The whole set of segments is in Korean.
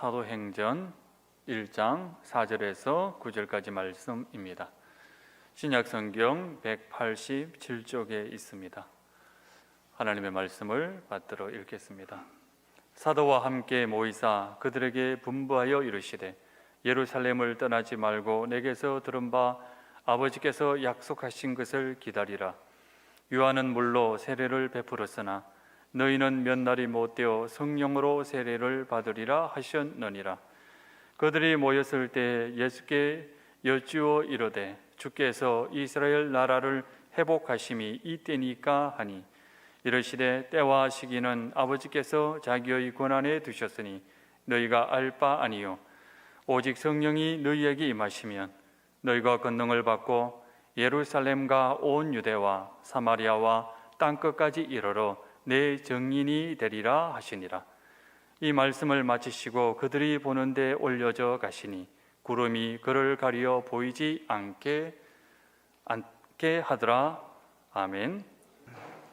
사도행전 1장 4절에서 9절까지 말씀입니다. 신약성경 187쪽에 있습니다. 하나님의 말씀을 받들어 읽겠습니다. 사도와 함께 모이사 그들에게 분부하여 이르시되 예루살렘을 떠나지 말고 내게서 들은 바 아버지께서 약속하신 것을 기다리라. 요한은 물로 세례를 베풀었으나 너희는 몇 날이 못되어 성령으로 세례를 받으리라 하셨느니라. 그들이 모였을 때 예수께 여쭈어 이르되 주께서 이스라엘 나라를 회복하심이 이때니까 하니 이르시되 때와 시기는 아버지께서 자기의 권한에 두셨으니 너희가 알 바 아니요 오직 성령이 너희에게 임하시면 너희가 권능을 받고 예루살렘과 온 유대와 사마리아와 땅끝까지 이르러 내 증인이 되리라 하시니라. 이 말씀을 마치시고 그들이 보는데 올려져 가시니 구름이 그를 가리어 보이지 않게 하더라. 아멘.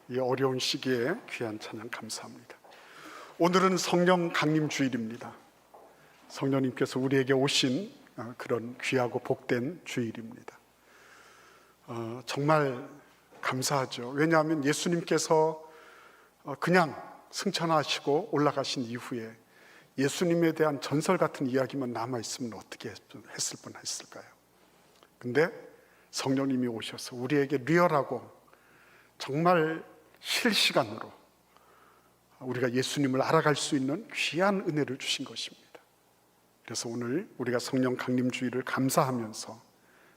이 어려운 시기에 귀한 찬양 감사합니다. 오늘은 성령 강림 주일입니다. 성령님께서 우리에게 오신 그런 귀하고 복된 주일입니다. 정말 감사하죠. 왜냐하면 예수님께서 그냥 승천하시고 올라가신 이후에 예수님에 대한 전설 같은 이야기만 남아있으면 어떻게 했을 뻔했을까요? 근데 성령님이 오셔서 우리에게 리얼하고 정말 실시간으로 우리가 예수님을 알아갈 수 있는 귀한 은혜를 주신 것입니다. 그래서 오늘 우리가 성령 강림 주일을 감사하면서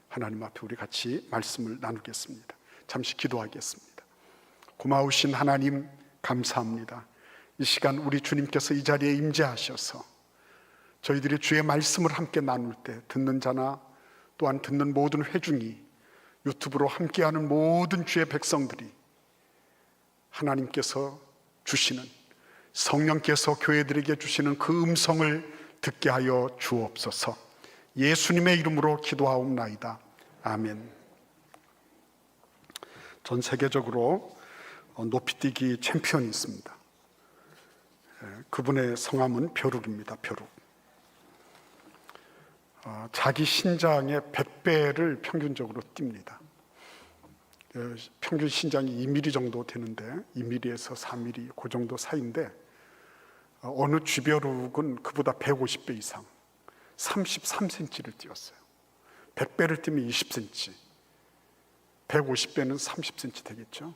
하나님 앞에 우리 같이 말씀을 나누겠습니다. 잠시 기도하겠습니다. 고마우신 하나님 감사합니다. 이 시간 우리 주님께서 이 자리에 임재하셔서 저희들이 주의 말씀을 함께 나눌 때 듣는 자나 또한 듣는 모든 회중이 유튜브로 함께하는 모든 주의 백성들이 하나님께서 주시는 성령께서 교회들에게 주시는 그 음성을 듣게 하여 주옵소서. 예수님의 이름으로 기도하옵나이다. 아멘. 전 세계적으로 높이뛰기 챔피언이 있습니다. 그분의 성함은 벼룩입니다. 벼룩. 자기 신장의 100배를 평균적으로 뜁니다. 평균 신장이 2mm 정도 되는데 2mm에서 4mm 그 정도 사이인데 어느 쥐벼룩은 그보다 150배 이상 33cm를 뛰었어요. 100배를 뛰면 20cm, 150배는 30cm 되겠죠.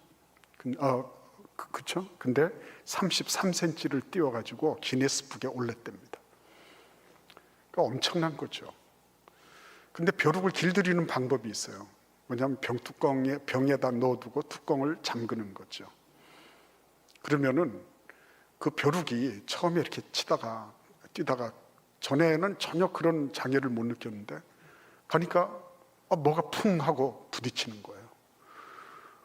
그렇죠? 근데 33cm를 띄워가지고 기네스북에 올렸답니다. 그러니까 엄청난 거죠. 근데 벼룩을 길들이는 방법이 있어요. 뭐냐면 병에다 넣어두고 뚜껑을 잠그는 거죠. 그러면은 그 벼룩이 처음에 이렇게 뛰다가 전에는 전혀 그런 장애를 못 느꼈는데 가니까 뭐가 쿵 하고 부딪히는 거예요.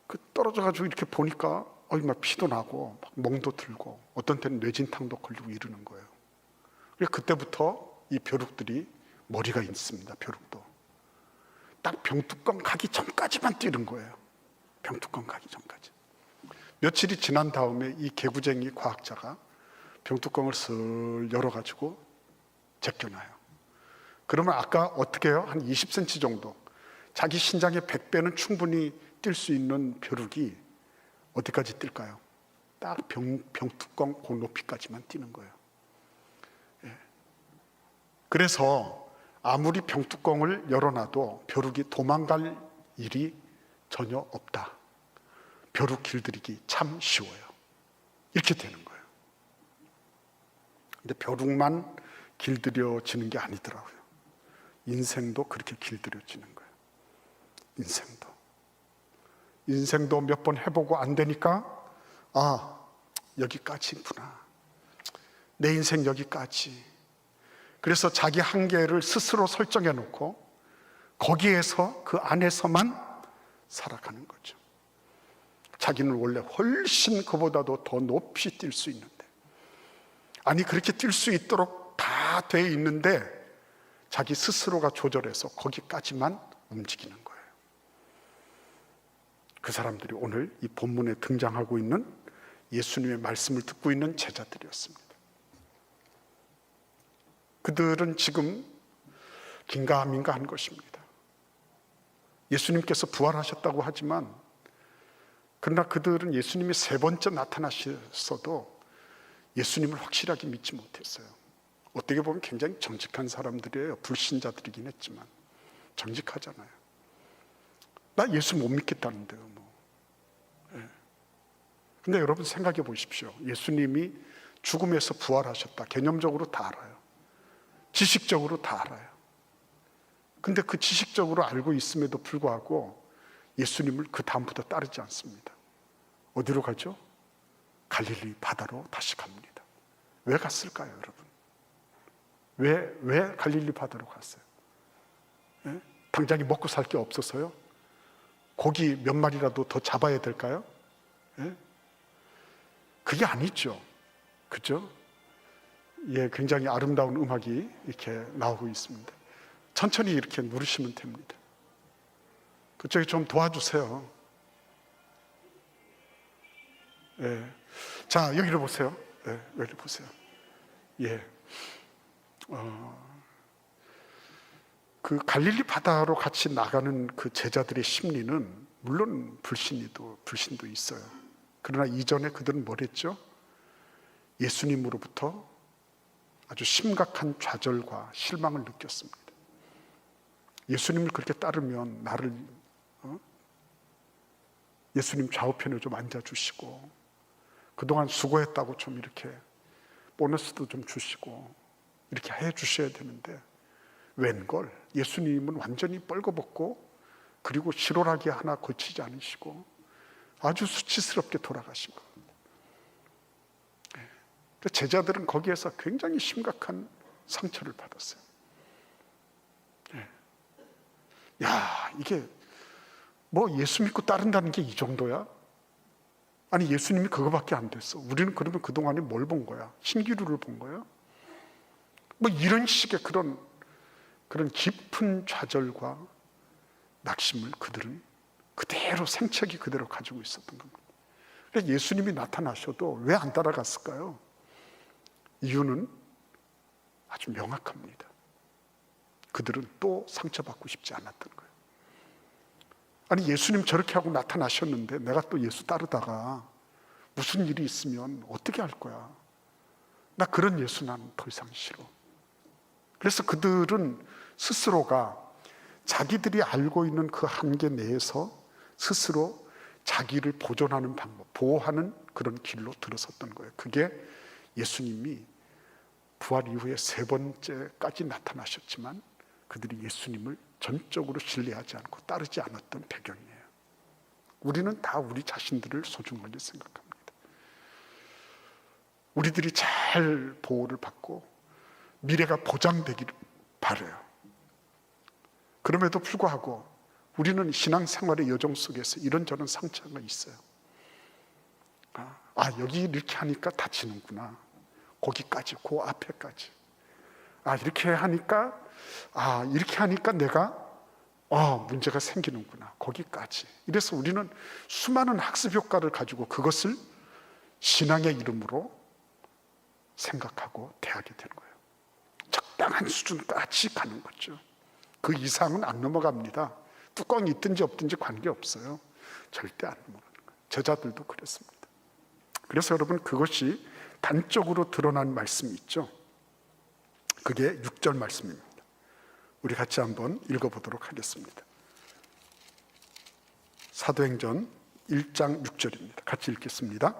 그 떨어져가지고 이렇게 보니까 막 피도 나고 막 멍도 들고 어떤 때는 뇌진탕도 걸리고 이러는 거예요. 그래서 그때부터 이 벼룩들이 머리가 있습니다. 벼룩도 딱 병뚜껑 가기 전까지만 뛰는 거예요. 병뚜껑 가기 전까지. 며칠이 지난 다음에 이 개구쟁이 과학자가 병뚜껑을 슬 열어가지고 제껴놔요. 그러면 아까 어떻게 해요? 한 20cm 정도, 자기 신장의 100배는 충분히 뛸 수 있는 벼룩이 어디까지 뛸까요? 딱 병뚜껑 그 높이까지만 뛰는 거예요. 그래서 아무리 병뚜껑을 열어놔도 벼룩이 도망갈 일이 전혀 없다. 벼룩 길들이기 참 쉬워요. 이렇게 되는 거예요. 근데 벼룩만 길들여지는 게 아니더라고요. 인생도 그렇게 길들여지는 거예요. 인생도 몇 번 해보고 안 되니까 여기까지구나. 내 인생 여기까지. 그래서 자기 한계를 스스로 설정해 놓고 거기에서 그 안에서만 살아가는 거죠. 자기는 원래 훨씬 그보다도 더 높이 뛸 수 있는데, 아니 그렇게 뛸 수 있도록 다 돼 있는데 자기 스스로가 조절해서 거기까지만 움직이는 거예요. 그 사람들이 오늘 이 본문에 등장하고 있는 예수님의 말씀을 듣고 있는 제자들이었습니다. 그들은 지금 긴가민가 한 것입니다. 예수님께서 부활하셨다고 하지만 그러나 그들은 예수님이 세 번째 나타나셨어도 예수님을 확실하게 믿지 못했어요. 어떻게 보면 굉장히 정직한 사람들이에요. 불신자들이긴 했지만 정직하잖아요. 나 예수 못 믿겠다는데요. 뭐. 예. 근데 여러분 생각해 보십시오. 예수님이 죽음에서 부활하셨다. 개념적으로 다 알아요. 지식적으로 다 알아요. 근데 그 지식적으로 알고 있음에도 불구하고 예수님을 그 다음부터 따르지 않습니다. 어디로 가죠? 갈릴리 바다로 다시 갑니다. 왜 갔을까요, 여러분? 왜 갈릴리 바다로 갔어요? 예? 당장에 먹고 살 게 없어서요? 고기 몇 마리라도 더 잡아야 될까요? 예? 그게 아니죠. 그죠? 예, 굉장히 아름다운 음악이 이렇게 나오고 있습니다. 천천히 이렇게 누르시면 됩니다. 그쪽에 좀 도와주세요. 예. 자, 여기를 보세요. 예, 여기를 보세요. 예. 그 갈릴리 바다로 같이 나가는 그 제자들의 심리는 물론 불신도 있어요. 그러나 이전에 그들은 뭘 했죠? 예수님으로부터 아주 심각한 좌절과 실망을 느꼈습니다. 예수님을 그렇게 따르면 나를 예수님 좌우편에 좀 앉아주시고 그동안 수고했다고 좀 이렇게 보너스도 좀 주시고 이렇게 해주셔야 되는데 웬걸 예수님은 완전히 뻘거벗고 그리고 실오라기 하나 고치지 않으시고 아주 수치스럽게 돌아가신 겁니다. 제자들은 거기에서 굉장히 심각한 상처를 받았어요. 야, 이게 뭐 예수 믿고 따른다는 게 이 정도야? 아니 예수님이 그거밖에 안 됐어. 우리는 그러면 그동안에 뭘 본 거야? 신기루를 본 거야? 뭐 이런 식의 그런 깊은 좌절과 낙심을 그들은 그대로 생채기 그대로 가지고 있었던 겁니다. 그래서 예수님이 나타나셔도 왜 안 따라갔을까요? 이유는 아주 명확합니다. 그들은 또 상처받고 싶지 않았던 거예요. 아니 예수님 저렇게 하고 나타나셨는데 내가 또 예수 따르다가 무슨 일이 있으면 어떻게 할 거야? 나 그런 예수 난 더 이상 싫어. 그래서 그들은 스스로가 자기들이 알고 있는 그 한계 내에서 스스로 자기를 보존하는 방법, 보호하는 그런 길로 들어섰던 거예요. 그게 예수님이 부활 이후에 세 번째까지 나타나셨지만 그들이 예수님을 전적으로 신뢰하지 않고 따르지 않았던 배경이에요. 우리는 다 우리 자신들을 소중하게 생각합니다. 우리들이 잘 보호를 받고 미래가 보장되기를 바라요. 그럼에도 불구하고 우리는 신앙생활의 여정 속에서 이런저런 상처가 있어요. 여기 이렇게 하니까 다치는구나. 거기까지, 그 앞에까지. 이렇게 하니까 내가 문제가 생기는구나. 거기까지. 이래서 우리는 수많은 학습 효과를 가지고 그것을 신앙의 이름으로 생각하고 대하게 되는 거예요. 적당한 수준까지 가는 거죠. 그 이상은 안 넘어갑니다. 뚜껑이 있든지 없든지 관계없어요. 절대 안 넘어가는 거예요. 제자들도 그랬습니다. 그래서 여러분 그것이 단적으로 드러난 말씀이 있죠. 그게 6절 말씀입니다. 우리 같이 한번 읽어보도록 하겠습니다. 사도행전 1장 6절입니다. 같이 읽겠습니다.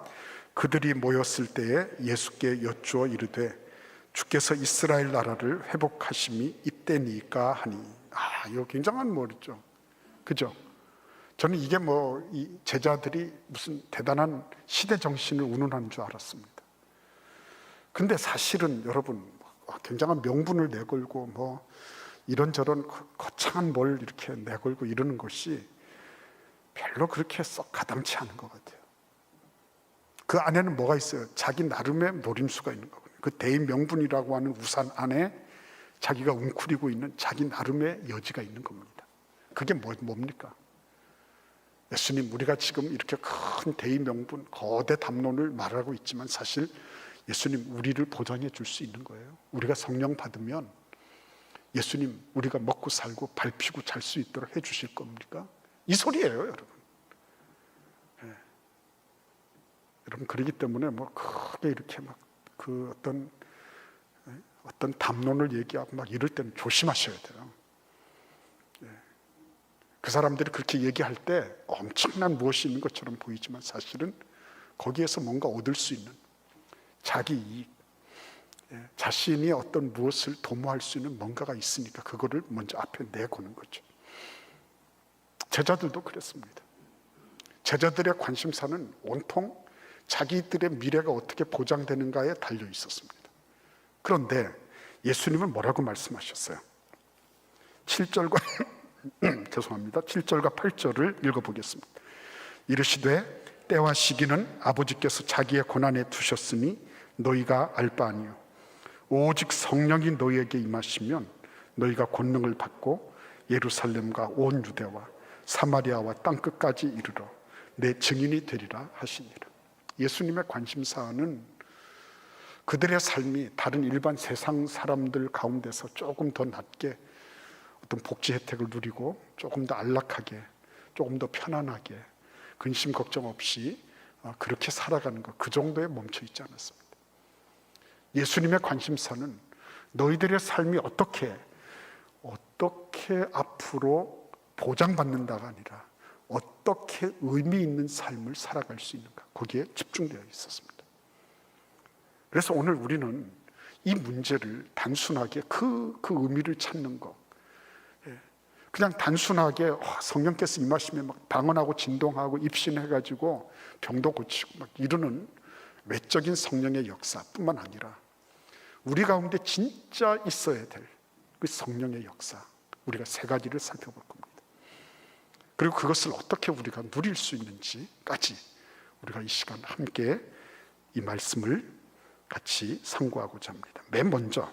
그들이 모였을 때에 예수께 여쭈어 이르되 주께서 이스라엘 나라를 회복하심이 이때니까 하니. 이거 굉장한 말이죠. 그죠? 저는 이게 이 제자들이 무슨 대단한 시대 정신을 운운하는 줄 알았습니다. 근데 사실은 여러분 굉장한 명분을 내걸고 이런저런 거창한 뭘 이렇게 내걸고 이러는 것이 별로 그렇게 썩 가당치 않은 것 같아요. 그 안에는 뭐가 있어요? 자기 나름의 노림수가 있는 거거든요. 그 대인 명분이라고 하는 우산 안에 자기가 웅크리고 있는 자기 나름의 여지가 있는 겁니다. 그게 뭡니까? 예수님, 우리가 지금 이렇게 큰 대의 명분, 거대 담론을 말하고 있지만 사실 예수님 우리를 보장해 줄 수 있는 거예요? 우리가 성령 받으면 예수님 우리가 먹고 살고 밟히고 잘 수 있도록 해 주실 겁니까? 이 소리예요, 여러분. 예. 여러분, 그러기 때문에 뭐 크게 이렇게 막 그 어떤 담론을 얘기하고 막 이럴 때는 조심하셔야 돼요. 예. 그 사람들이 그렇게 얘기할 때 엄청난 무엇이 있는 것처럼 보이지만 사실은 거기에서 뭔가 얻을 수 있는 자기 이익, 자신이 어떤 무엇을 도모할 수 있는 뭔가가 있으니까 그거를 먼저 앞에 내고는 거죠. 제자들도 그랬습니다. 제자들의 관심사는 온통 자기들의 미래가 어떻게 보장되는가에 달려 있었습니다. 그런데 예수님은 뭐라고 말씀하셨어요? 7절과 7절과 8절을 읽어보겠습니다. 이르시되 때와 시기는 아버지께서 자기의 권한에 두셨으니 너희가 알 바 아니요 오직 성령이 너희에게 임하시면 너희가 권능을 받고 예루살렘과 온 유대와 사마리아와 땅끝까지 이르러 내 증인이 되리라 하시니라. 예수님의 관심사는 그들의 삶이 다른 일반 세상 사람들 가운데서 조금 더 낮게 어떤 복지 혜택을 누리고 조금 더 안락하게, 조금 더 편안하게, 근심 걱정 없이 그렇게 살아가는 것, 그 정도에 멈춰 있지 않았습니다. 예수님의 관심사는 너희들의 삶이 어떻게 앞으로 보장받는다가 아니라 어떻게 의미 있는 삶을 살아갈 수 있는가, 거기에 집중되어 있었습니다. 그래서 오늘 우리는 이 문제를 단순하게 그 의미를 찾는 것, 그냥 단순하게 성령께서 임하시면 막 방언하고 진동하고 입신해가지고 병도 고치고 막 이러는 외적인 성령의 역사뿐만 아니라 우리 가운데 진짜 있어야 될 그 성령의 역사, 우리가 세 가지를 살펴볼 겁니다. 그리고 그것을 어떻게 우리가 누릴 수 있는지까지 우리가 이 시간 함께 이 말씀을 같이 상고하고자 합니다. 맨 먼저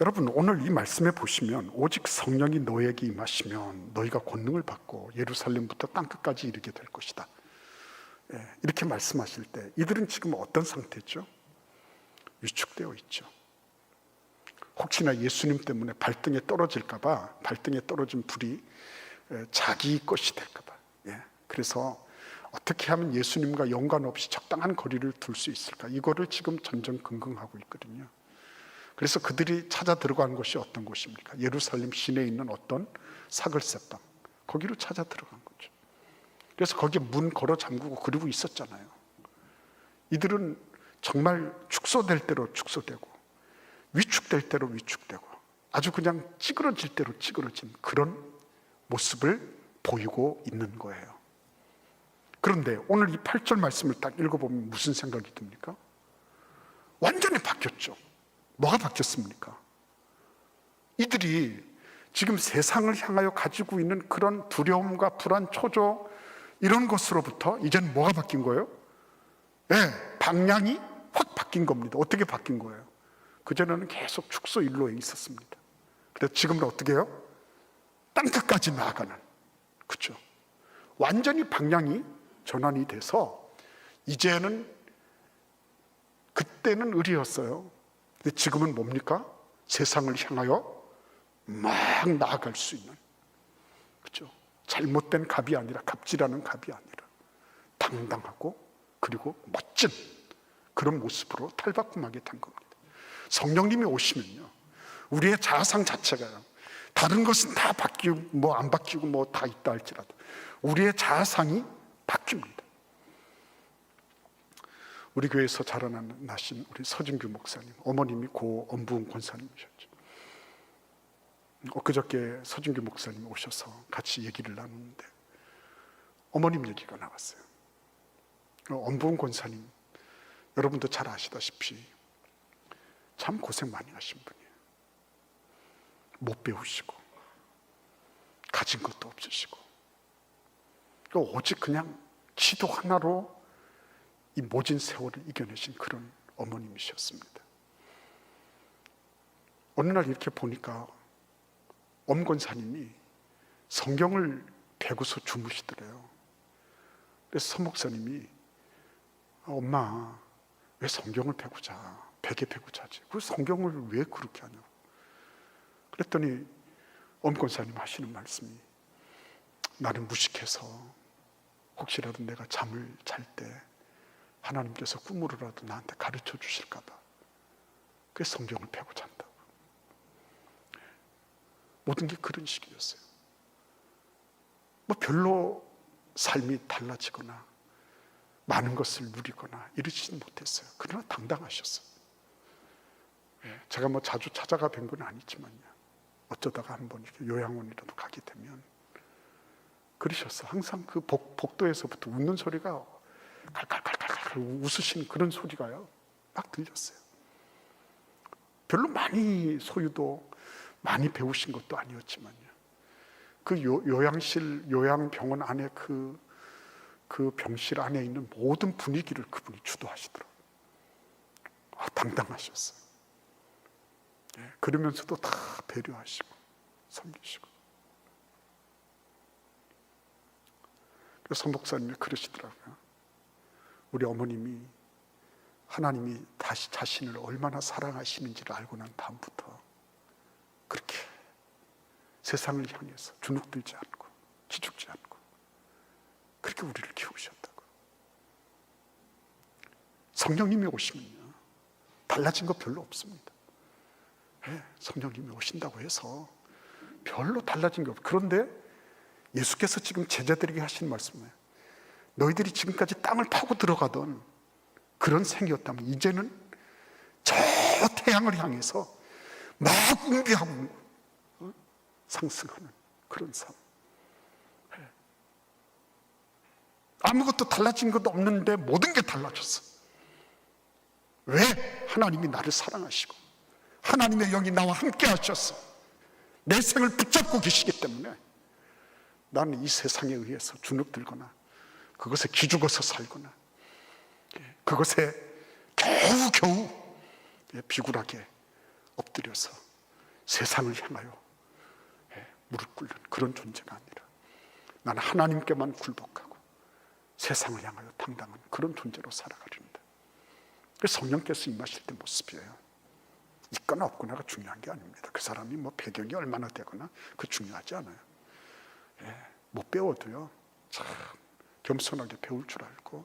여러분, 오늘 이 말씀에 보시면 오직 성령이 너에게 임하시면 너희가 권능을 받고 예루살렘부터 땅끝까지 이르게 될 것이다, 이렇게 말씀하실 때 이들은 지금 어떤 상태죠? 위축되어 있죠. 혹시나 예수님 때문에 발등에 떨어질까 봐, 발등에 떨어진 불이 자기 것이 될까 봐, 그래서 어떻게 하면 예수님과 연관 없이 적당한 거리를 둘 수 있을까, 이거를 지금 전전긍긍하고 있거든요. 그래서 그들이 찾아 들어간 곳이 어떤 곳입니까? 예루살렘 시내에 있는 어떤 사글세방, 거기로 찾아 들어간 거죠. 그래서 거기에 문 걸어 잠그고 그러고 있었잖아요. 이들은 정말 축소될 대로 축소되고 위축될 대로 위축되고 아주 그냥 찌그러질 대로 찌그러진 그런 모습을 보이고 있는 거예요. 그런데 오늘 이 8절 말씀을 딱 읽어보면 무슨 생각이 듭니까? 완전히 바뀌었죠. 뭐가 바뀌었습니까? 이들이 지금 세상을 향하여 가지고 있는 그런 두려움과 불안, 초조, 이런 것으로부터 이제는 뭐가 바뀐 거예요? 방향이 확 바뀐 겁니다. 어떻게 바뀐 거예요? 그전에는 계속 축소 일로에 있었습니다. 그래서 지금은 어떻게 해요? 땅끝까지 나아가는, 그렇죠? 완전히 방향이 전환이 돼서 이제는, 그때는 의리였어요. 근데 지금은 뭡니까? 세상을 향하여 막 나아갈 수 있는, 그렇죠? 잘못된 갑이 아니라, 갑질하는 갑이 아니라 당당하고 그리고 멋진 그런 모습으로 탈바꿈하게 된 겁니다. 성령님이 오시면요, 우리의 자아상 자체가요, 다른 것은 다 바뀌고 뭐 안 바뀌고 뭐 다 있다 할지라도 우리의 자아상이 바뀝니다. 우리 교회에서 자라나신 우리 서진규 목사님, 어머님이 고 엄부흥 권사님이셨죠. 엊그저께 서진규 목사님 오셔서 같이 얘기를 나누는데 어머님 얘기가 나왔어요. 엄부흥 권사님, 여러분도 잘 아시다시피 참 고생 많이 하신 분이에요. 못 배우시고 가진 것도 없으시고 오직 그냥 기도 하나로 이 모진 세월을 이겨내신 그런 어머님이셨습니다. 어느 날 이렇게 보니까 엄 권사님이 성경을 베고서 주무시더래요. 그래서 서 목사님이 엄마, 왜 성경을 베고 자? 베개 베고 자지. 그 성경을 왜 그렇게 하냐고. 그랬더니 엄권사님 하시는 말씀이, 나는 무식해서 혹시라도 내가 잠을 잘 때 하나님께서 꿈으로라도 나한테 가르쳐 주실까 봐 그래서 성경을 베고 잔다고. 모든 게 그런 식이었어요. 뭐 별로 삶이 달라지거나 많은 것을 누리거나 이러지는 못했어요. 그러나 당당하셨어요. 제가 뭐 자주 찾아가 뵌 건 아니지만요, 어쩌다가 한번 이렇게 요양원이라도 가게 되면 그러셨어. 항상 그 복도에서부터 웃는 소리가 칼칼칼칼칼 웃으시는 그런 소리가요 막 들렸어요. 별로 많이 소유도 많이 배우신 것도 아니었지만요, 그 요양병원 안에 그 병실 안에 있는 모든 분위기를 그분이 주도하시더라고요. 당당하셨어요. 그러면서도 다 배려하시고 섬기시고. 그래서 성 목사님이 그러시더라고요. 우리 어머님이 하나님이 다시 자신을 얼마나 사랑하시는지를 알고 난 다음부터 그렇게 세상을 향해서 주눅들지 않고 기죽지 않고 그렇게 우리를 키우셨다고. 성령님이 오시면요 달라진 거 별로 없습니다. 성령님이 오신다고 해서 별로 달라진 게 없어요. 그런데 예수께서 지금 제자들에게 하신 말씀이에요. 너희들이 지금까지 땅을 파고 들어가던 그런 생이었다면 이제는 저 태양을 향해서 막 운비하고 상승하는 그런 삶. 아무것도 달라진 것도 없는데 모든 게 달라졌어. 왜? 하나님이 나를 사랑하시고 하나님의 영이 나와 함께 하셨어. 내 생을 붙잡고 계시기 때문에 나는 이 세상에 의해서 주눅들거나 그것에 기죽어서 살거나 그것에 겨우 비굴하게 엎드려서 세상을 향하여 무릎 꿇는 그런 존재가 아니라 나는 하나님께만 굴복하고 세상을 향하여 당당한 그런 존재로 살아가렵니다. 그래서 성령께서 임하실 때 모습이에요. 있거나 없거나가 중요한 게 아닙니다. 그 사람이 뭐 배경이 얼마나 되거나 그 중요하지 않아요. 못 배워도요 참 겸손하게 배울 줄 알고,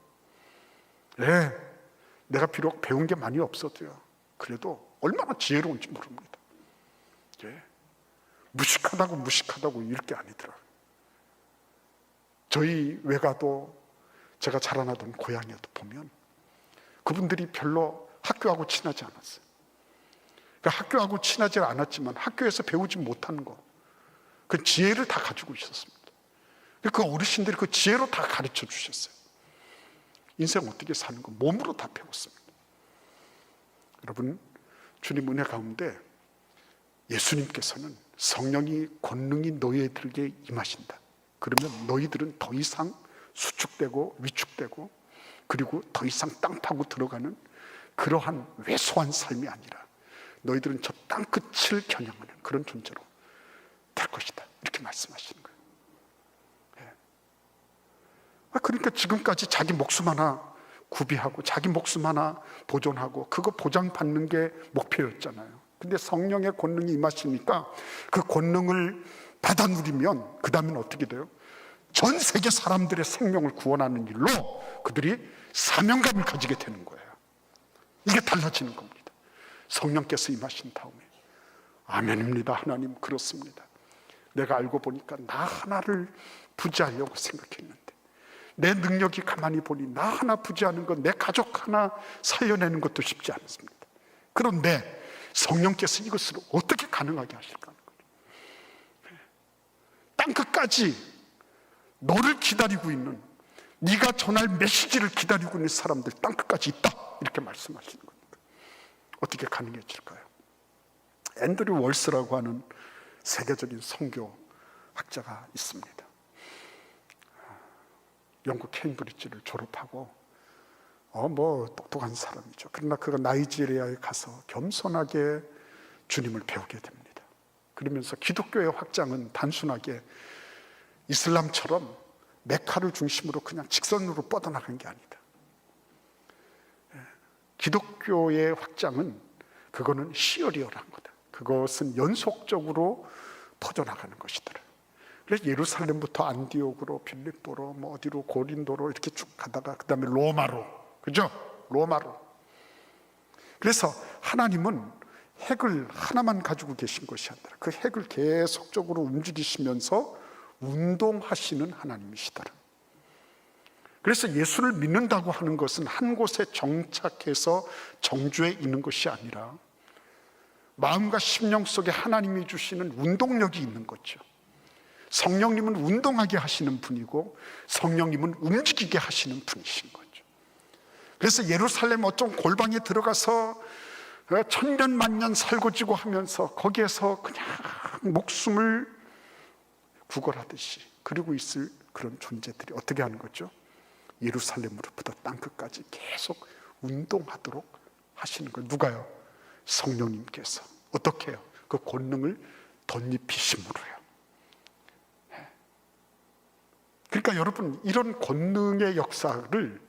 내가 비록 배운 게 많이 없어도요 그래도 얼마나 지혜로운지 모릅니다. 무식하다고 이럴 게 아니더라고요. 저희 외가도 제가 자라나던 고향에도 보면 그분들이 별로 학교하고 친하지 않았어요. 그러니까 학교하고 친하지 않았지만 학교에서 배우지 못하는 거, 그 지혜를 다 가지고 있었습니다. 그 어르신들이 그 지혜로 다 가르쳐 주셨어요. 인생 어떻게 사는 거 몸으로 다 배웠습니다. 여러분, 주님 은혜 가운데 예수님께서는 성령이 권능이 너희들에게 임하신다. 그러면 너희들은 더 이상 수축되고 위축되고 그리고 더 이상 땅 파고 들어가는 그러한 왜소한 삶이 아니라 너희들은 저 땅 끝을 겨냥하는 그런 존재로 될 것이다. 이렇게 말씀하시는 거예요. 그러니까 지금까지 자기 목숨 하나 구비하고 자기 목숨 하나 보존하고 그거 보장받는 게 목표였잖아요. 근데 성령의 권능이 임하시니까 그 권능을 받아 누리면 그 다음엔 어떻게 돼요? 전 세계 사람들의 생명을 구원하는 일로 그들이 사명감을 가지게 되는 거예요. 이게 달라지는 겁니다. 성령께서 임하신 다음에 아멘입니다. 하나님 그렇습니다. 내가 알고 보니까 나 하나를 부지하려고 생각했는데 내 능력이 가만히 보니 나 하나 부지하는 건 내 가족 하나 살려내는 것도 쉽지 않습니다. 그런데 성령께서 이것을 어떻게 가능하게 하실까 하는 거예요. 땅끝까지 너를 기다리고 있는, 네가 전할 메시지를 기다리고 있는 사람들 땅끝까지 있다, 이렇게 말씀하시는 겁니다. 어떻게 가능해질까요? 앤드류 월스라고 하는 세계적인 선교학자가 있습니다. 영국 케임브리지를 졸업하고 똑똑한 사람이죠. 그러나 그가 나이지리아에 가서 겸손하게 주님을 배우게 됩니다. 그러면서 기독교의 확장은 단순하게 이슬람처럼 메카를 중심으로 그냥 직선으로 뻗어나간 게 아니다. 기독교의 확장은 그거는 시어리어란 거다. 그것은 연속적으로 퍼져나가는 것이더라. 그래서 예루살렘부터 안디옥으로, 빌립보로, 뭐 어디로, 고린도로 이렇게 쭉 가다가 그 다음에 로마로, 그죠? 로마로. 그래서 하나님은 핵을 하나만 가지고 계신 것이 아니라 그 핵을 계속적으로 움직이시면서 운동하시는 하나님이시더라. 그래서 예수를 믿는다고 하는 것은 한 곳에 정착해서 정주해 있는 것이 아니라 마음과 심령 속에 하나님이 주시는 운동력이 있는 거죠. 성령님은 운동하게 하시는 분이고 성령님은 움직이게 하시는 분이신 거죠. 그래서 예루살렘 어떤 골방에 들어가서 천년 만년 살고지고 하면서 거기에서 그냥 목숨을 구걸하듯이 그러고 있을 그런 존재들이 어떻게 하는 거죠? 예루살렘으로부터 땅끝까지 계속 운동하도록 하시는 거예요. 누가요? 성령님께서. 어떻게 해요? 그 권능을 덧입히심으로요. 그러니까 여러분, 이런 권능의 역사를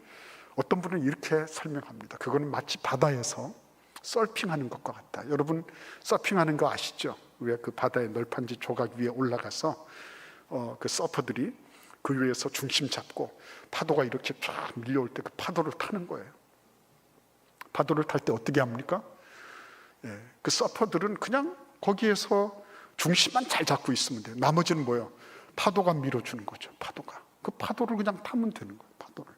어떤 분은 이렇게 설명합니다. 그거는 마치 바다에서 서핑하는 것과 같다. 여러분 서핑하는 거 아시죠? 왜 그 바다의 널판지 조각 위에 올라가서 그 서퍼들이 그 위에서 중심 잡고 파도가 이렇게 쫙 밀려올 때 그 파도를 타는 거예요. 파도를 탈 때 어떻게 합니까? 그 서퍼들은 그냥 거기에서 중심만 잘 잡고 있으면 돼요. 나머지는 뭐예요? 파도가 밀어주는 거죠. 파도가. 그 파도를 그냥 타면 되는 거예요. 파도를.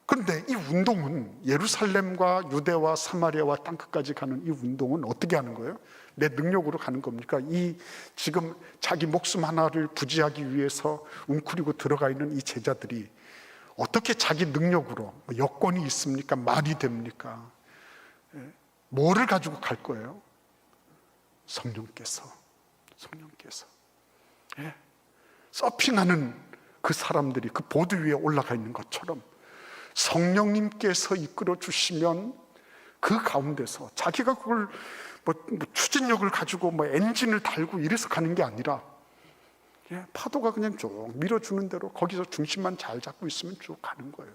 그런데 이 운동은 예루살렘과 유대와 사마리아와 땅끝까지 가는 이 운동은 어떻게 하는 거예요? 내 능력으로 가는 겁니까? 이 지금 자기 목숨 하나를 부지하기 위해서 웅크리고 들어가 있는 이 제자들이 어떻게 자기 능력으로, 여건이 있습니까? 말이 됩니까? 뭐를 가지고 갈 거예요? 성령께서. 서핑하는 그 사람들이 그 보드 위에 올라가 있는 것처럼 성령님께서 이끌어 주시면 그 가운데서 자기가 그걸 뭐 추진력을 가지고 뭐 엔진을 달고 이래서 가는 게 아니라 파도가 그냥 쭉 밀어주는 대로 거기서 중심만 잘 잡고 있으면 쭉 가는 거예요.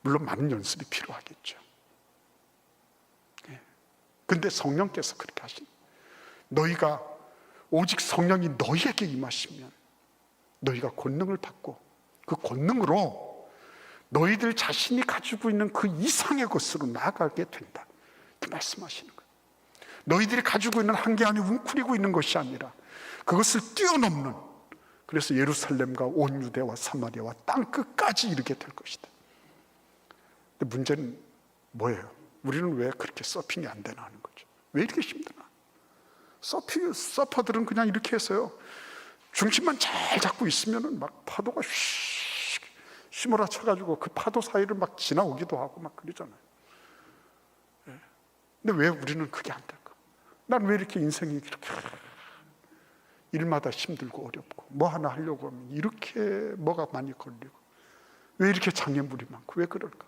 물론 많은 연습이 필요하겠죠. 근데 성령께서 그렇게 하신, 너희가 오직 성령이 너희에게 임하시면 너희가 권능을 받고 그 권능으로 너희들 자신이 가지고 있는 그 이상의 것으로 나아가게 된다. 이렇게 말씀하시는 거예요. 너희들이 가지고 있는 한계 안에 웅크리고 있는 것이 아니라 그것을 뛰어넘는, 그래서 예루살렘과 온 유대와 사마리아와 땅끝까지 이르게 될 것이다. 근데 문제는 뭐예요? 우리는 왜 그렇게 서핑이 안 되나 하는 거죠. 왜 이렇게 힘드나? 서퍼들은 그냥 이렇게 해서요, 중심만 잘 잡고 있으면은 막 파도가 휘몰아 쳐가지고 그 파도 사이를 막 지나오기도 하고 막 그러잖아요. 근데 왜 우리는 그게 안 될까? 난 왜 이렇게 인생이 이렇게 일마다 힘들고 어렵고 뭐 하나 하려고 하면 이렇게 뭐가 많이 걸리고 왜 이렇게 장애물이 많고 왜 그럴까?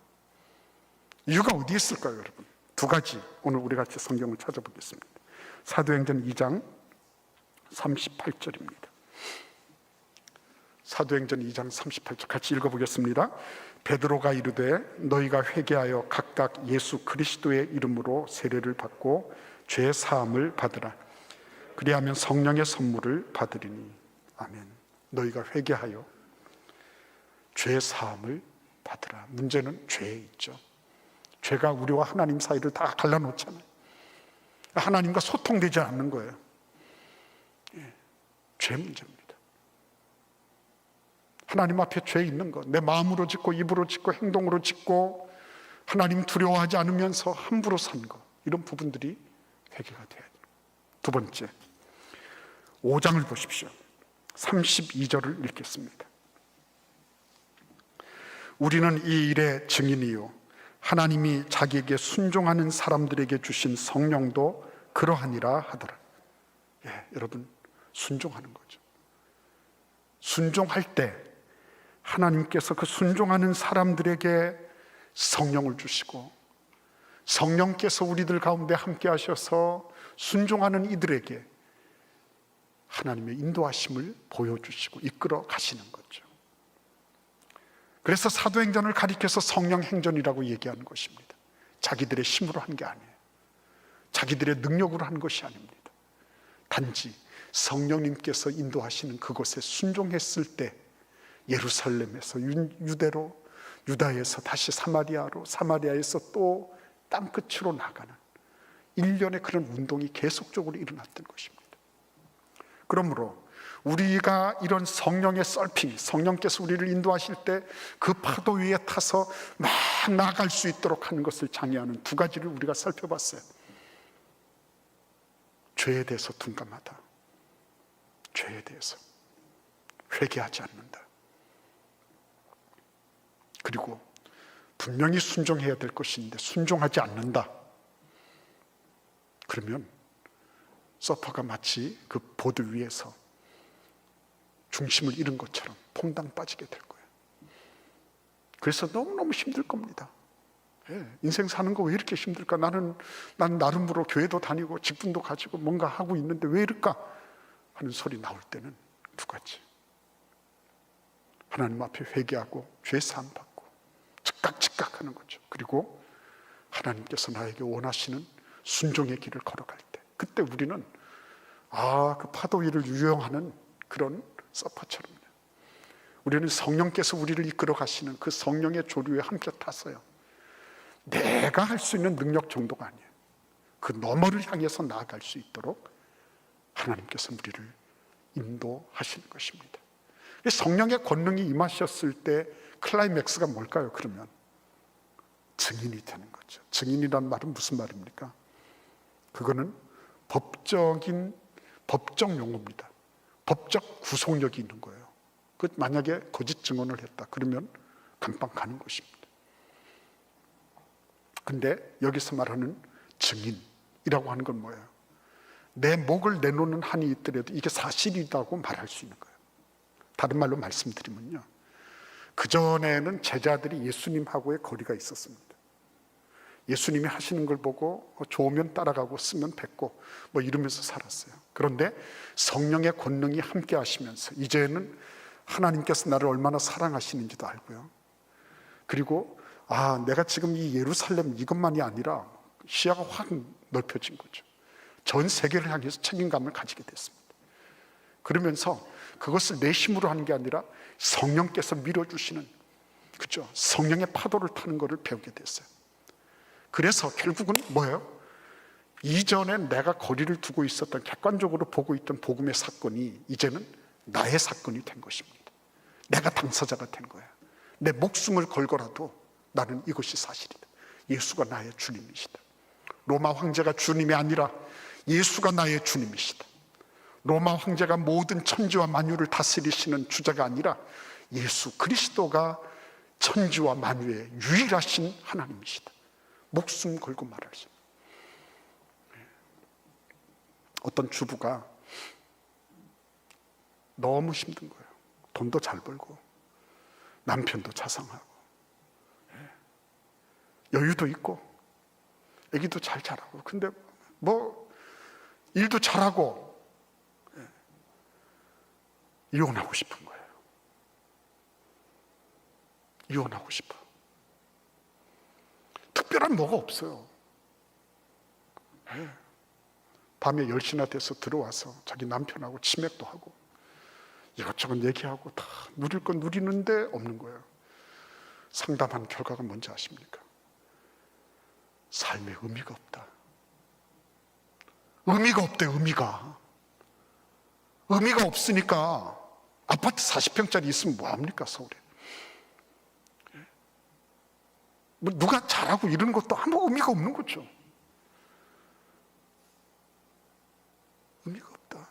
이유가 어디에 있을까요, 여러분? 두 가지 오늘 우리 같이 성경을 찾아보겠습니다. 사도행전 2장 38절입니다. 사도행전 2장 38절 같이 읽어보겠습니다. 베드로가 이르되 너희가 회개하여 각각 예수 그리스도의 이름으로 세례를 받고 죄 사함을 받으라. 그리하면 성령의 선물을 받으리니. 아멘. 너희가 회개하여 죄 사함을 받으라. 문제는 죄에 있죠. 죄가 우리와 하나님 사이를 다 갈라놓잖아요. 하나님과 소통되지 않는 거예요. 죄 문제입니다. 하나님 앞에 죄 있는 것, 내 마음으로 짓고 입으로 짓고 행동으로 짓고 하나님 두려워하지 않으면서 함부로 산 것, 이런 부분들이 회개가 돼야 돼요. 두 번째, 5장을 보십시오. 32절을 읽겠습니다. 우리는 이 일의 증인이요 하나님이 자기에게 순종하는 사람들에게 주신 성령도 그러하니라 하더라. 여러분, 순종하는 거죠. 순종할 때 하나님께서 그 순종하는 사람들에게 성령을 주시고 성령께서 우리들 가운데 함께 하셔서 순종하는 이들에게 하나님의 인도하심을 보여주시고 이끌어 가시는 거죠. 그래서 사도행전을 가리켜서 성령행전이라고 얘기하는 것입니다. 자기들의 힘으로 한 게 아니에요. 자기들의 능력으로 한 것이 아닙니다. 단지 성령님께서 인도하시는 그곳에 순종했을 때 예루살렘에서 유대로, 유다에서 다시 사마리아로, 사마리아에서 또 땅끝으로 나가는 일련의 그런 운동이 계속적으로 일어났던 것입니다. 그러므로 우리가 이런 성령의 썰핑, 성령께서 우리를 인도하실 때 그 파도 위에 타서 막 나아갈 수 있도록 하는 것을 장애하는 두 가지를 우리가 살펴봤어요. 죄에 대해서 둔감하다, 죄에 대해서 회개하지 않는다, 그리고 분명히 순종해야 될 것인데 순종하지 않는다. 그러면 서퍼가 마치 그 보드 위에서 중심을 잃은 것처럼 퐁당 빠지게 될 거예요. 그래서 너무너무 힘들 겁니다. 인생 사는 거 왜 이렇게 힘들까? 난 나름으로 교회도 다니고 직분도 가지고 뭔가 하고 있는데 왜 이럴까? 하는 소리 나올 때는 두 가지. 하나님 앞에 회개하고 죄 사함 받고 즉각 하는 거죠. 그리고 하나님께서 나에게 원하시는 순종의 길을 걸어갈 때, 그때 우리는 그 파도 위를 유영하는 그런 서퍼처럼요. 우리는 성령께서 우리를 이끌어 가시는 그 성령의 조류에 함께 탔어요. 내가 할 수 있는 능력 정도가 아니에요. 그 너머를 향해서 나아갈 수 있도록 하나님께서 우리를 인도하시는 것입니다. 성령의 권능이 임하셨을 때 클라이맥스가 뭘까요? 그러면 증인이 되는 거죠. 증인이란 말은 무슨 말입니까? 그거는 법적 용어입니다. 법적 구속력이 있는 거예요. 만약에 거짓 증언을 했다 그러면 감방 가는 것입니다. 근데 여기서 말하는 증인이라고 하는 건 뭐예요? 내 목을 내놓는 한이 있더라도 이게 사실이라고 말할 수 있는 거예요. 다른 말로 말씀드리면요, 그전에는 제자들이 예수님하고의 거리가 있었습니다. 예수님이 하시는 걸 보고 좋으면 따라가고 쓰면 뱉고 뭐 이러면서 살았어요. 그런데 성령의 권능이 함께 하시면서 이제는 하나님께서 나를 얼마나 사랑하시는지도 알고요, 그리고 내가 지금 이 예루살렘 이것만이 아니라 시야가 확 넓혀진 거죠. 전 세계를 향해서 책임감을 가지게 됐습니다. 그러면서 그것을 내 힘으로 하는 게 아니라 성령께서 밀어주시는, 그죠? 성령의 파도를 타는 것을 배우게 됐어요. 그래서 결국은 뭐예요? 이전에 내가 거리를 두고 있었던, 객관적으로 보고 있던 복음의 사건이 이제는 나의 사건이 된 것입니다. 내가 당사자가 된 거야. 내 목숨을 걸고라도 나는 이것이 사실이다. 예수가 나의 주님이시다. 로마 황제가 주님이 아니라 예수가 나의 주님이시다. 로마 황제가 모든 천지와 만유를 다스리시는 주자가 아니라 예수 그리스도가 천지와 만유의 유일하신 하나님이시다. 목숨 걸고 말할 수 있는. 어떤 주부가 너무 힘든 거예요. 돈도 잘 벌고 남편도 자상하고 여유도 있고 아기도 잘 자라고, 근데 뭐 일도 잘하고 이혼하고 싶은 거예요. 이혼하고 싶어. 특별한 뭐가 없어요. 밤에 10시나 돼서 들어와서 자기 남편하고 치맥도 하고 이것저것 얘기하고 다 누릴 건 누리는데 없는 거예요. 상담한 결과가 뭔지 아십니까? 삶에 의미가 없다. 의미가 없대. 의미가 없으니까 아파트 40평짜리 있으면 뭐합니까 서울에? 뭐 누가 잘하고 이런 것도 아무 의미가 없는 거죠. 의미가 없다.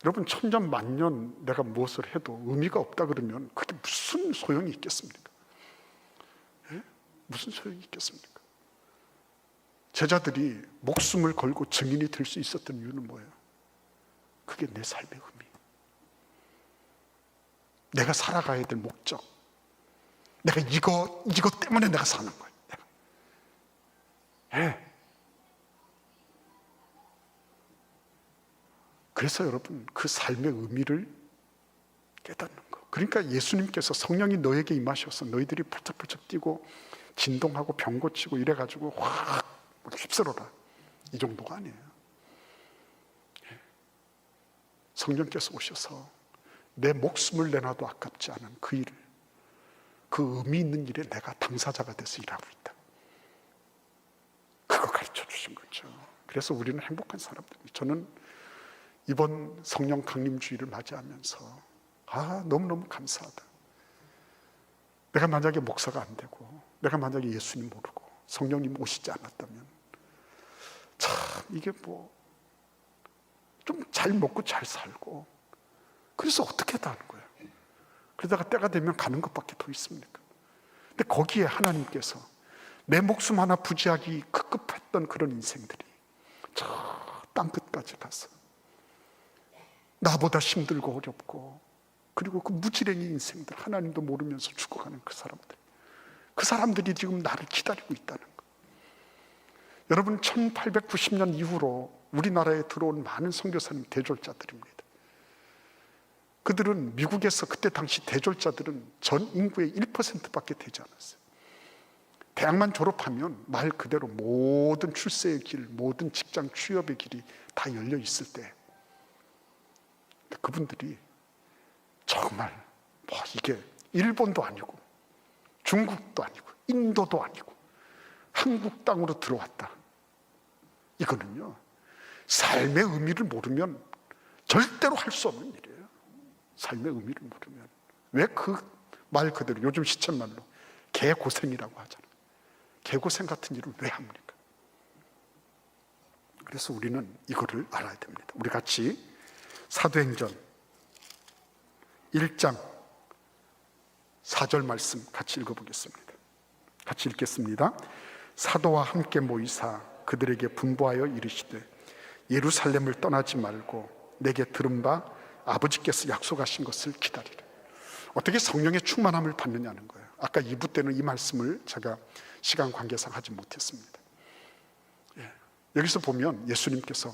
여러분, 천년 만년 내가 무엇을 해도 의미가 없다 그러면 그게 무슨 소용이 있겠습니까? 무슨 소용이 있겠습니까? 제자들이 목숨을 걸고 증인이 될 수 있었던 이유는 뭐예요? 그게 내 삶의 의미, 내가 살아가야 될 목적, 내가 이거 때문에 내가 사는 거예요. 그래서 여러분, 그 삶의 의미를 깨닫는 거, 그러니까 예수님께서 성령이 너에게 임하셔서 너희들이 펄쩍펄쩍 뛰고 진동하고 병 고치고 이래가지고 확 휩쓸어라, 이 정도가 아니에요. 성령께서 오셔서 내 목숨을 내놔도 아깝지 않은 그 일을, 그 의미 있는 일에 내가 당사자가 돼서 일하고 있다. 그거 가르쳐 주신 거죠. 그래서 우리는 행복한 사람들입니다. 저는 이번 성령 강림주의를 맞이하면서 너무너무 감사하다. 내가 만약에 목사가 안 되고, 내가 만약에 예수님 모르고 성령님 오시지 않았다면 참 이게 좀 잘 먹고 잘 살고, 그래서 어떻게 다 하는 거예요. 그러다가 때가 되면 가는 것밖에 더 있습니까? 근데 거기에 하나님께서 내 목숨 하나 부지하기 급급했던 그런 인생들이 저 땅끝까지 가서 나보다 힘들고 어렵고, 그리고 그 무지랭이 인생들, 하나님도 모르면서 죽어가는 그 사람들이 지금 나를 기다리고 있다는 거. 여러분, 1890년 이후로 우리나라에 들어온 많은 선교사님 대졸자들입니다. 그들은 미국에서 그때 당시 대졸자들은 전 인구의 1%밖에 되지 않았어요. 대학만 졸업하면 말 그대로 모든 출세의 길, 모든 직장 취업의 길이 다 열려 있을 때, 그분들이 정말 이게 일본도 아니고 중국도 아니고 인도도 아니고 한국 땅으로 들어왔다. 이거는요, 삶의 의미를 모르면 절대로 할 수 없는 일이에요. 삶의 의미를 모르면. 왜 그 말 그대로 요즘 시쳇말로 개고생이라고 하잖아요. 개고생 같은 일을 왜 합니까? 그래서 우리는 이거를 알아야 됩니다. 우리 같이 사도행전 1장 4절 말씀 같이 읽어보겠습니다. 같이 읽겠습니다. 사도와 함께 모이사 그들에게 분부하여 이르시되 예루살렘을 떠나지 말고 내게 들은 바 아버지께서 약속하신 것을 기다리라. 어떻게 성령의 충만함을 받느냐는 거예요. 아까 2부 때는 이 말씀을 제가 시간 관계상 하지 못했습니다. 여기서 보면 예수님께서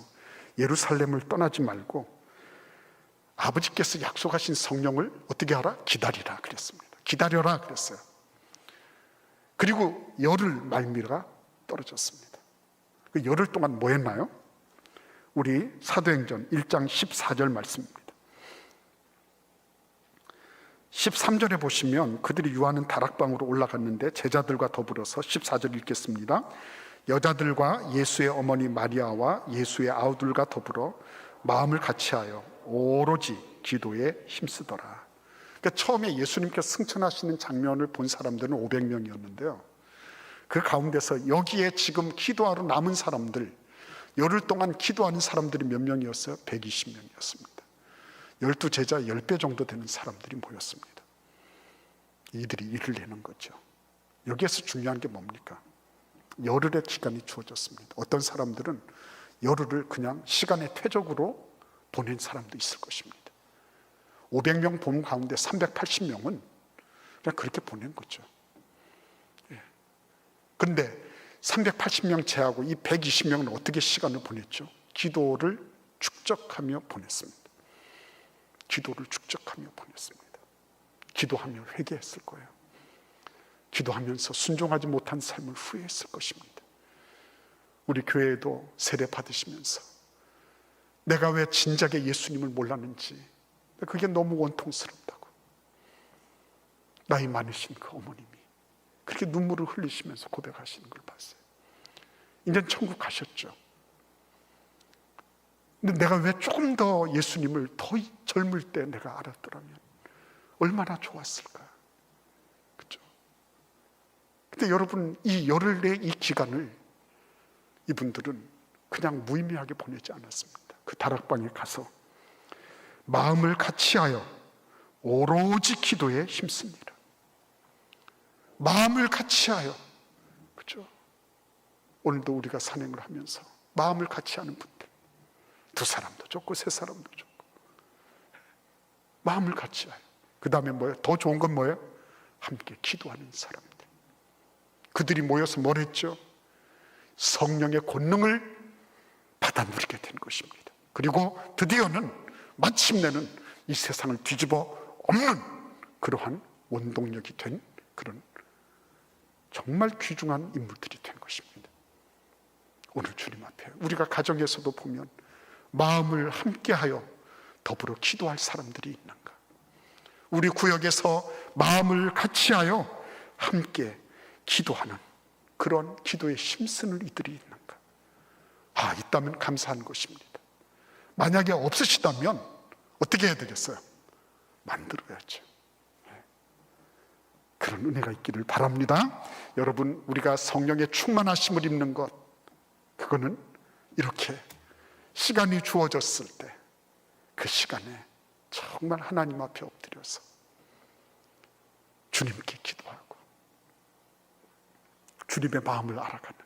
예루살렘을 떠나지 말고 아버지께서 약속하신 성령을 어떻게 하라? 기다리라 그랬습니다. 기다려라 그랬어요. 그리고 열흘 말미가 떨어졌습니다. 그 열흘 동안 뭐 했나요? 우리 사도행전 1장 14절 말씀입니다. 13절에 보시면 그들이 유하는 다락방으로 올라갔는데 제자들과 더불어서 14절 읽겠습니다. 여자들과 예수의 어머니 마리아와 예수의 아우들과 더불어 마음을 같이하여 오로지 기도에 힘쓰더라. 그러니까 처음에 예수님께서 승천하시는 장면을 본 사람들은 500명이었는데요. 그 가운데서 여기에 지금 기도하러 남은 사람들, 열흘 동안 기도하는 사람들이 몇 명이었어요? 120명이었습니다. 12제자 10배 정도 되는 사람들이 모였습니다. 이들이 일을 내는 거죠. 여기에서 중요한 게 뭡니까? 열흘의 기간이 주어졌습니다. 어떤 사람들은 열흘을 그냥 시간의 퇴적으로 보낸 사람도 있을 것입니다. 500명 본 가운데 380명은 그냥 그렇게 보낸 거죠. 그런데 380명 제하고 이 120명은 어떻게 시간을 보냈죠? 기도를 축적하며 보냈습니다. 기도를 축적하며 보냈습니다. 기도하며 회개했을 거예요. 기도하면서 순종하지 못한 삶을 후회했을 것입니다. 우리 교회에도 세례 받으시면서 내가 왜 진작에 예수님을 몰랐는지, 그게 너무 원통스럽다고 나이 많으신 그 어머님이 그렇게 눈물을 흘리시면서 고백하시는 걸 봤어요. 이제 천국 가셨죠. 근데 내가 왜 조금 더 예수님을 더 젊을 때 내가 알았더라면 얼마나 좋았을까. 그렇죠? 근데 여러분, 이 열흘의 이 기간을 이분들은 그냥 무의미하게 보내지 않았습니다. 그 다락방에 가서 마음을 같이하여 오로지 기도에 힘씁니다. 마음을 같이하여, 그렇죠? 오늘도 우리가 산행을 하면서 마음을 같이하는 분들, 2사람도 좋고 3사람도 좋고 마음을 같이하여. 그 다음에 뭐예요? 더 좋은 건 뭐예요? 함께 기도하는 사람들. 그들이 모여서 뭘 했죠? 성령의 권능을 받아 누리게 된 것입니다. 그리고 드디어는 마침내는 이 세상을 뒤집어 엎는 그러한 원동력이 된 그런 정말 귀중한 인물들이 된 것입니다. 오늘 주님 앞에 우리가 가정에서도 보면 마음을 함께하여 더불어 기도할 사람들이 있는가? 우리 구역에서 마음을 같이하여 함께 기도하는 그런 기도에 힘쓰는 이들이 있는가? 있다면 감사한 것입니다. 만약에 없으시다면 어떻게 해야 되겠어요? 만들어야죠. 그런 은혜가 있기를 바랍니다. 여러분, 우리가 성령의 충만하심을 입는 것, 그거는 이렇게 시간이 주어졌을 때 그 시간에 정말 하나님 앞에 엎드려서 주님께 기도하고 주님의 마음을 알아가는,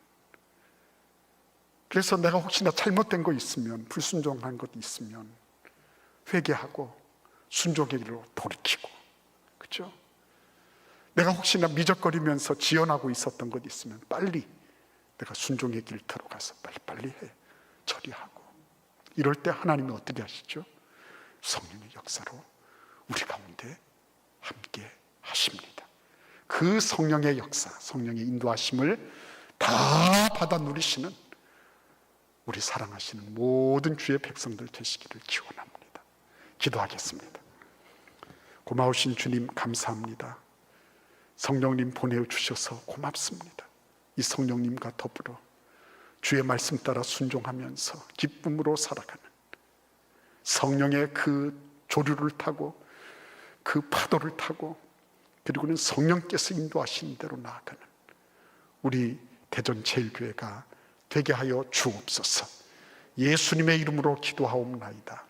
그래서 내가 혹시나 잘못된 거 있으면, 불순종한 것 있으면 회개하고 순종의 길로 돌이키고, 그렇죠? 내가 혹시나 미적거리면서 지연하고 있었던 것 있으면 빨리 내가 순종의 길 들어가서 빨리빨리 처리하고, 이럴 때 하나님이 어떻게 하시죠? 성령의 역사로 우리 가운데 함께 하십니다. 그 성령의 역사, 성령의 인도하심을 다 받아 누리시는 우리 사랑하시는 모든 주의 백성들 되시기를 기원합니다. 기도하겠습니다. 고마우신 주님, 감사합니다. 성령님 보내주셔서 고맙습니다. 이 성령님과 더불어 주의 말씀 따라 순종하면서 기쁨으로 살아가는, 성령의 그 조류를 타고 그 파도를 타고, 그리고는 성령께서 인도하시는 대로 나아가는 우리 대전제일교회가 되게 하여 주옵소서. 예수님의 이름으로 기도하옵나이다.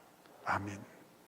아멘.